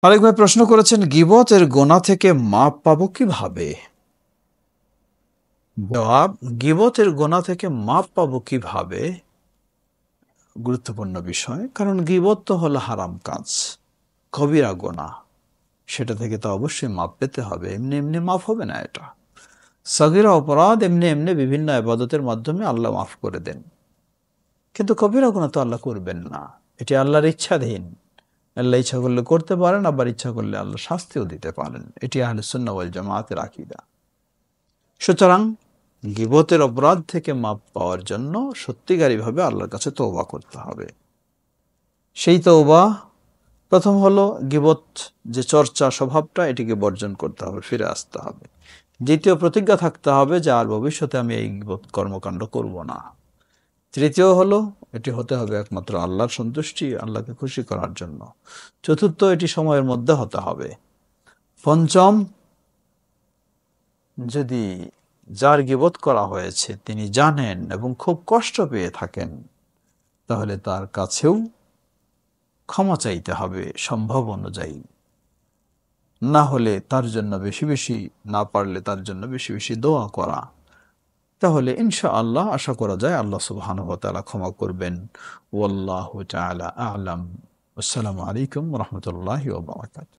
আরেক ভাই প্রশ্ন করেছেন, গীবতের গোনা থেকে মাপ পাবো কিভাবে? জবাব, গীবতের গোনা থেকে মাপ পাবো কিভাবে, গুরুত্বপূর্ণ বিষয়। কারণ গীবত তো হলো হারাম কাজ, কবিরা গোনা, সেটা থেকে তো অবশ্যই মাপ পেতে হবে। এমনি এমনি মাফ হবে না। এটা সগীরা অপরাধ এমনি এমনি বিভিন্ন ইবাদতের মাধ্যমে আল্লাহ মাফ করে দেন, কিন্তু কবিরা গুনাহ তো আল্লাহ করবেন না। এটি আল্লাহর ইচ্ছাধীন। আল্লাহ ইচ্ছা করলে করতে পারেন, আবার ইচ্ছা করলে আল্লাহ শাস্তিও দিতে পারেন। এটি আহলে সুন্নাহ ওয়াল জামাতের আকীদা। সুতরাং গীবতের অপরাধ থেকে মাপ পাওয়ার জন্য সত্যিকারীভাবে আল্লাহর কাছে তওবা করতে হবে। সেই তওবা প্রথম হলো গীবত যে চর্চা স্বভাবটা, এটিকে বর্জন করতে হবে, ফিরে আসতে হবে। দ্বিতীয়, প্রতিজ্ঞা থাকতে হবে যে আর ভবিষ্যতে আমি এই গীবত কর্মকাণ্ড করব না। তৃতীয় হলো, এটি হতে হবে একমাত্র আল্লাহর সন্তুষ্টি, আল্লাহকে খুশি করার জন্য। চতুর্থ, এটি সময়ের মধ্যে হতে হবে। পঞ্চম, যদি যার গীবত করা হয়েছে তিনি জানেন এবং খুব কষ্ট পেয়ে থাকেন, তাহলে তার কাছেও ক্ষমা চাইতে হবে সম্ভব অনুযায়ী। না হলে তার জন্য বেশি বেশি, না পারলে তার জন্য বেশি বেশি দোয়া করা। তাহলে ইনশাআল্লাহ আশা করা যায় আল্লাহ সুবহানাহু ওয়া তাআলা ক্ষমা করবেন। ওয়াল্লাহু তাআলা আ'লাম। আসসালামু আলাইকুম ওয়া রাহমাতুল্লাহি ওয়া বারাকাতুহু।